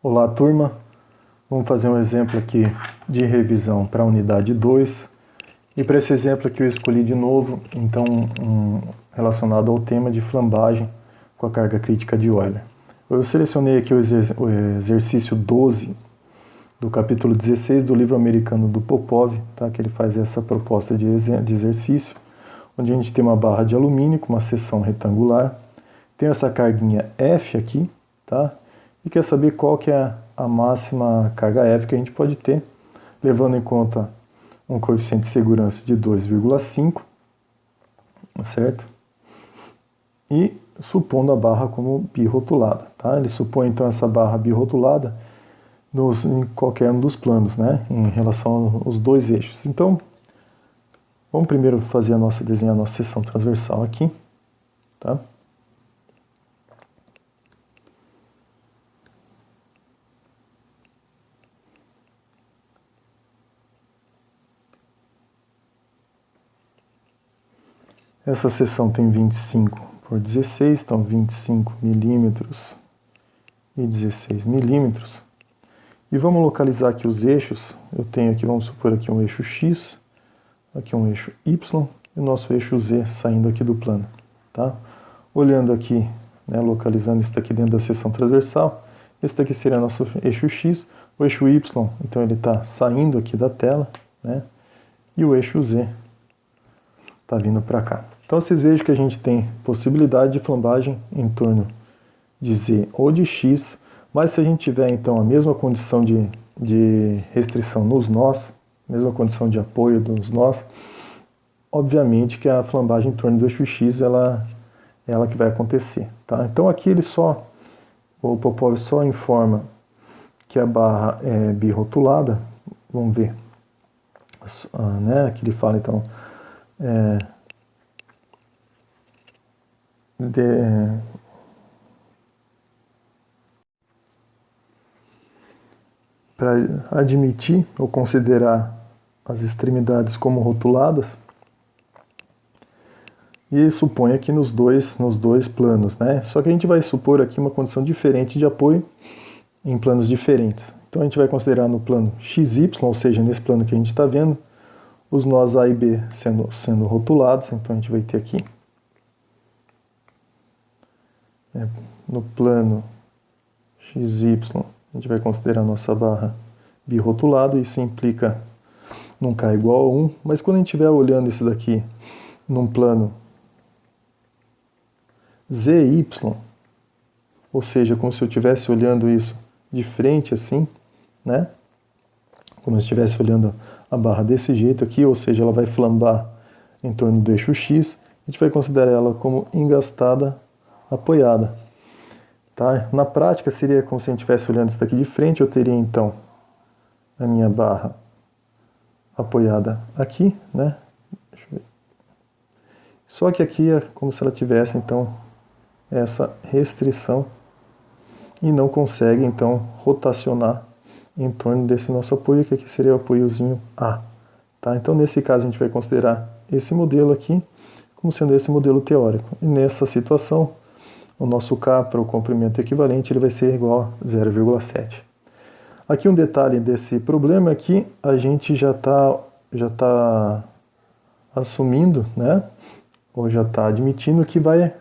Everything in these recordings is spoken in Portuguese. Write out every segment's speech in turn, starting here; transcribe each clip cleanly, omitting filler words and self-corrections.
Olá, turma. Vamos fazer um exemplo aqui de revisão para a unidade 2. E para esse exemplo aqui eu escolhi de novo, então, relacionado ao tema de flambagem com a carga crítica de Euler. Eu selecionei aqui o exercício 12 do capítulo 16 do livro americano do Popov, tá? Que ele faz essa proposta de exercício, onde a gente tem uma barra de alumínio com uma seção retangular, tem essa carguinha F aqui, tá? E quer saber qual que é a máxima carga F que a gente pode ter, levando em conta um coeficiente de segurança de 2,5, certo? E supondo a barra como birrotulada, tá? Ele supõe então essa barra birrotulada em qualquer um dos planos, né? Em relação aos dois eixos. Então, vamos primeiro desenhar a nossa seção transversal aqui, tá? Essa seção tem 25 por 16, então 25 milímetros e 16 milímetros. E vamos localizar aqui os eixos. Eu tenho aqui, vamos supor aqui um eixo X, aqui um eixo Y e o nosso eixo Z saindo aqui do plano, tá? Olhando aqui, né, localizando isso daqui dentro da seção transversal, esse daqui seria nosso eixo X, o eixo Y, então ele está saindo aqui da tela, né? E o eixo Z está vindo para cá. Então vocês vejam que a gente tem possibilidade de flambagem em torno de Z ou de X, mas se a gente tiver então a mesma condição de restrição nos nós, mesma condição de apoio dos nós, obviamente que a flambagem em torno do eixo X é ela que vai acontecer, tá? Então aqui o Popov só informa que a barra é birrotulada. Vamos ver, né? Aqui ele fala então para admitir ou considerar as extremidades como rotuladas, e supõe aqui nos dois planos, né? Só que a gente vai supor aqui uma condição diferente de apoio em planos diferentes. Então a gente vai considerar no plano XY, ou seja, nesse plano que a gente está vendo, os nós A e B sendo rotulados. Então a gente vai ter aqui, no plano XY, a gente vai considerar a nossa barra birrotulada. Isso implica num K igual a 1, mas quando a gente estiver olhando isso daqui num plano ZY, ou seja, como se eu estivesse olhando isso de frente assim, né? Como se eu estivesse olhando a barra desse jeito aqui, ou seja, ela vai flambar em torno do eixo X, a gente vai considerar ela como engastada apoiada, tá? Na prática seria como se a gente estivesse olhando isso daqui de frente. Eu teria então a minha barra apoiada aqui, né? Deixa eu ver. Só que aqui é como se ela tivesse então essa restrição e não consegue então rotacionar em torno desse nosso apoio, que aqui seria o apoiozinho A, tá? Então nesse caso a gente vai considerar esse modelo aqui como sendo esse modelo teórico. E nessa situação, o nosso K para o comprimento equivalente ele vai ser igual a 0,7. Aqui um detalhe desse problema é que a gente já tá assumindo, né, ou já está admitindo que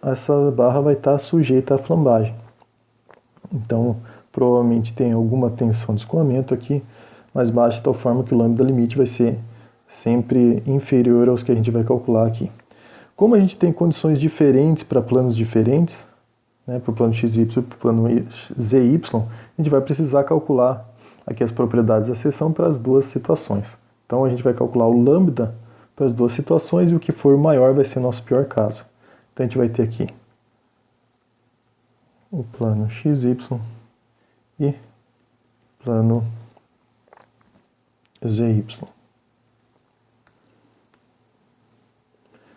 essa barra vai estar sujeita à flambagem. Então, provavelmente tem alguma tensão de escoamento aqui mais baixa, de tal forma que o lambda limite vai ser sempre inferior aos que a gente vai calcular aqui. Como a gente tem condições diferentes para planos diferentes, né, para o plano XY e para o plano ZY, a gente vai precisar calcular aqui as propriedades da seção para as duas situações. Então a gente vai calcular o lambda para as duas situações, e o que for maior vai ser nosso pior caso. Então a gente vai ter aqui o plano XY e plano ZY.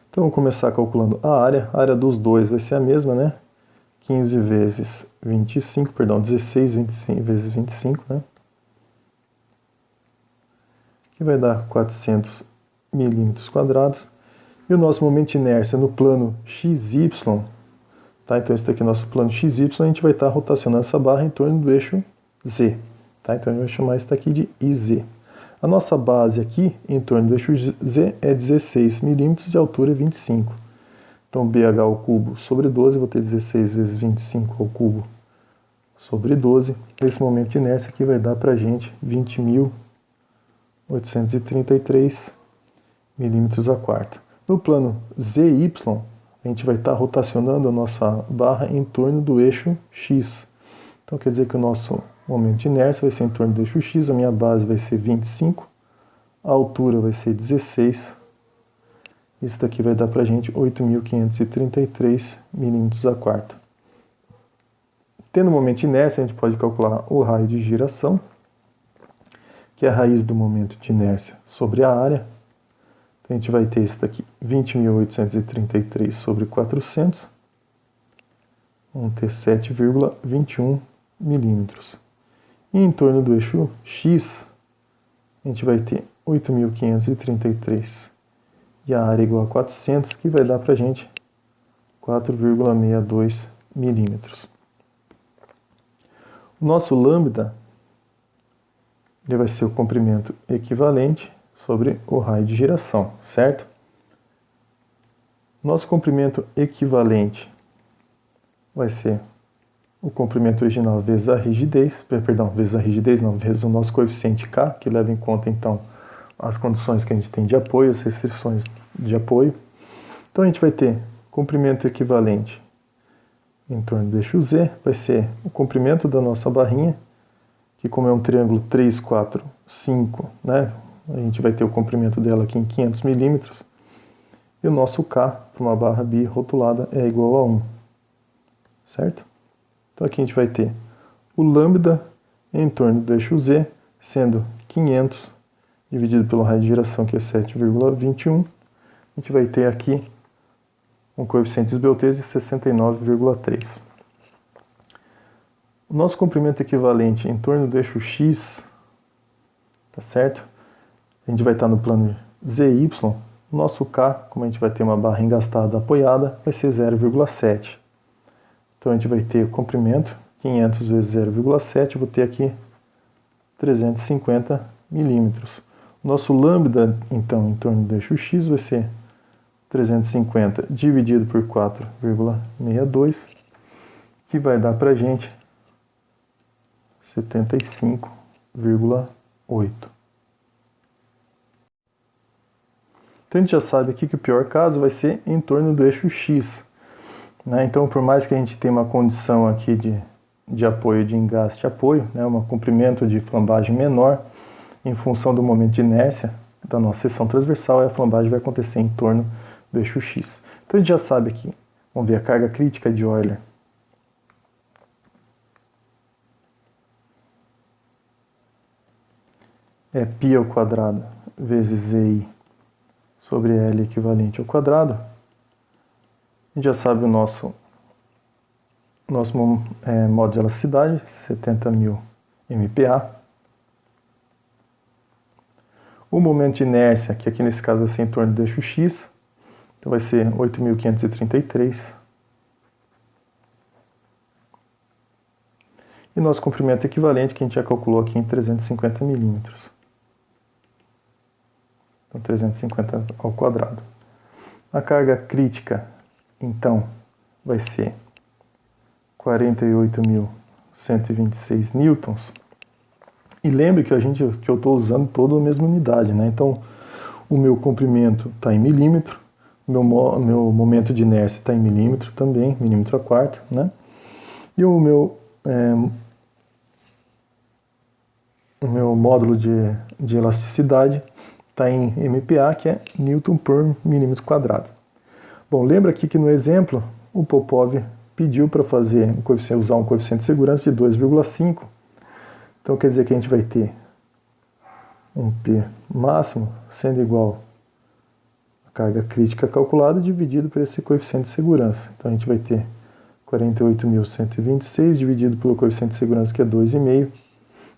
Então vamos começar calculando a área. A área dos dois vai ser a mesma, né? 15 vezes 25, perdão, 16 vezes 25, né? Que vai dar 400 milímetros quadrados. E o nosso momento de inércia no plano XY, tá? Então esse daqui é o nosso plano XY, a gente vai estar rotacionando essa barra em torno do eixo Z. Tá? Então, a gente vai chamar isso daqui de IZ. A nossa base aqui, em torno do eixo Z, é 16 milímetros e a altura é 25. Então, BH ao cubo sobre 12, vou ter 16 vezes 25 ao cubo sobre 12. Esse momento de inércia aqui vai dar para a gente 20.833 milímetros a quarta. No plano ZY, a gente vai estar rotacionando a nossa barra em torno do eixo X. Então, quer dizer que o nosso momento de inércia vai ser em torno do eixo X, a minha base vai ser 25, a altura vai ser 16. Isso daqui vai dar para a gente 8.533 milímetros a quarta. Tendo o momento de inércia, a gente pode calcular o raio de giração, que é a raiz do momento de inércia sobre a área. Então, a gente vai ter isso daqui, 20.833 sobre 400, vamos ter 7,21 milímetros. E em torno do eixo X, a gente vai ter 8.533 e a área igual a 400, que vai dar para a gente 4,62 milímetros. O nosso lambda ele vai ser o comprimento equivalente sobre o raio de giração, certo? Nosso comprimento equivalente vai ser o comprimento original vezes a rigidez, vezes o nosso coeficiente K, que leva em conta, então, as condições que a gente tem de apoio, as restrições de apoio. Então, a gente vai ter comprimento equivalente em torno do eixo Z, vai ser o comprimento da nossa barrinha, que como é um triângulo 3, 4, 5, né, a gente vai ter o comprimento dela aqui em 500 milímetros, e o nosso K, para uma barra birrotulada, é igual a 1, certo? Então aqui a gente vai ter o lambda em torno do eixo Z, sendo 500 dividido pelo raio de giração, que é 7,21. A gente vai ter aqui um coeficiente de esbeltez de 69,3. O nosso comprimento equivalente em torno do eixo X, tá certo? A gente vai estar no plano ZY. O nosso K, como a gente vai ter uma barra engastada apoiada, vai ser 0,7. Então a gente vai ter o comprimento, 500 vezes 0,7, eu vou ter aqui 350 milímetros. O nosso lambda, então, em torno do eixo X vai ser 350 dividido por 4,62, que vai dar para a gente 75,8. Então a gente já sabe aqui que o pior caso vai ser em torno do eixo X. Né? Então, por mais que a gente tenha uma condição aqui de apoio, de engaste-apoio, né? Um comprimento de flambagem menor, em função do momento de inércia da nossa seção transversal, a flambagem vai acontecer em torno do eixo X. Então a gente já sabe aqui, vamos ver a carga crítica de Euler. É π ao quadrado vezes ZI sobre L equivalente ao quadrado. A gente já sabe o nosso modo de elasticidade, 70.000 MPa. O momento de inércia, que aqui nesse caso vai ser em torno do eixo X, então vai ser 8.533. E nosso comprimento equivalente, que a gente já calculou aqui em 350 milímetros. Então, 350 ao quadrado. A carga crítica, então, vai ser 48.126 newtons. E lembre que eu estou usando toda a mesma unidade, né? Então, o meu comprimento está em milímetro, meu momento de inércia está em milímetro também, milímetro a quarta, né? E o meu módulo de elasticidade está em MPa, que é Newton por milímetro quadrado. Bom, lembra aqui que no exemplo, o Popov pediu para usar um coeficiente de segurança de 2,5. Então quer dizer que a gente vai ter um P máximo sendo igual a carga crítica calculada dividido por esse coeficiente de segurança. Então a gente vai ter 48.126 dividido pelo coeficiente de segurança, que é 2,5.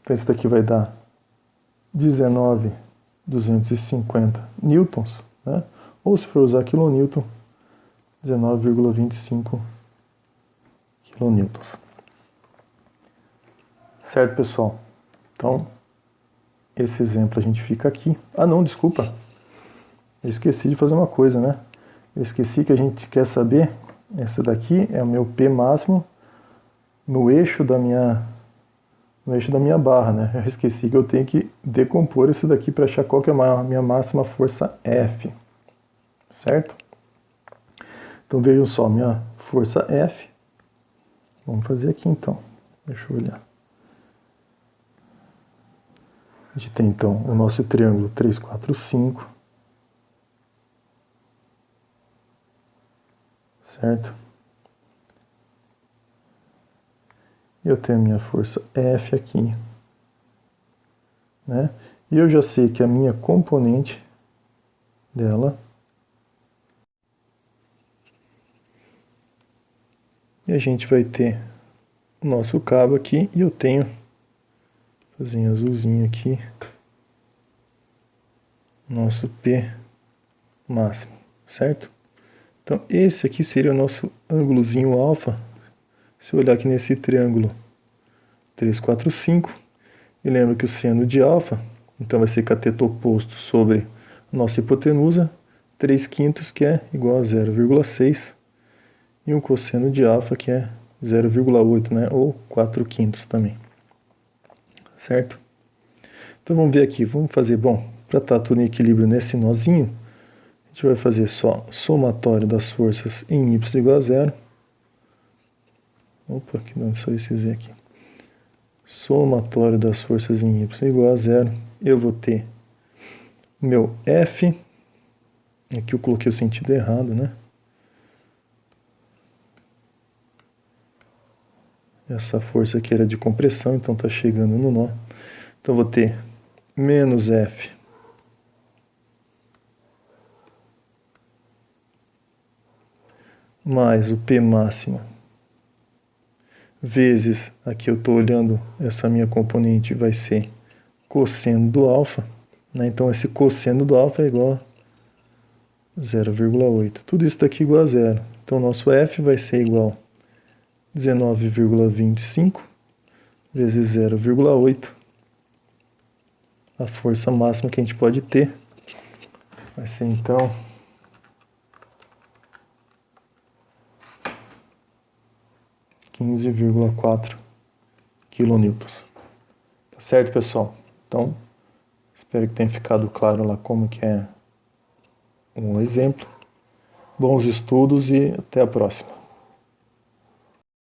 Então isso daqui vai dar 19.250 newtons, né? Ou se for usar quilonewton, 19,25 quilonewtons. Certo, pessoal? Então, esse exemplo a gente fica aqui. Ah, não, desculpa. Eu esqueci de fazer uma coisa, né? Eu esqueci que a gente quer saber, essa daqui é o meu P máximo no eixo da minha barra, né? Eu esqueci que eu tenho que decompor isso daqui para achar qual que é a minha máxima força F, certo? Então vejam só, minha força F, vamos fazer aqui então, deixa eu olhar. A gente tem então o nosso triângulo 3, 4, 5, certo? Eu tenho a minha força F aqui, né? E eu já sei que a minha componente dela e a gente vai ter o nosso cabo aqui e eu tenho, fazer em azulzinho aqui, nosso P máximo, certo? Então esse aqui seria o nosso ângulozinho alfa. Se eu olhar aqui nesse triângulo 3, 4, 5, e lembro que o seno de alfa, então vai ser cateto oposto sobre a nossa hipotenusa, 3/5, que é igual a 0,6, e um cosseno de alfa, que é 0,8, né? Ou 4/5 também. Certo? Então vamos ver aqui, vamos fazer, bom, para estar tudo em equilíbrio nesse nozinho, a gente vai fazer só somatório das forças em y igual a 0. Opa, que não só esse z aqui. Somatório das forças em y igual a 0. Eu vou ter meu F, aqui eu coloquei o sentido errado, né? Essa força aqui era de compressão, então está chegando no nó. Então vou ter menos F mais o P máximo vezes, aqui eu estou olhando essa minha componente, vai ser cosseno do alfa, né? Então esse cosseno do alfa é igual a 0,8. Tudo isso daqui igual a 0. Então nosso F vai ser igual a 19,25 vezes 0,8. A força máxima que a gente pode ter vai ser então 15,4 quilonewtons. Tá certo, pessoal? Então, espero que tenha ficado claro lá como que é um exemplo. Bons estudos e até a próxima.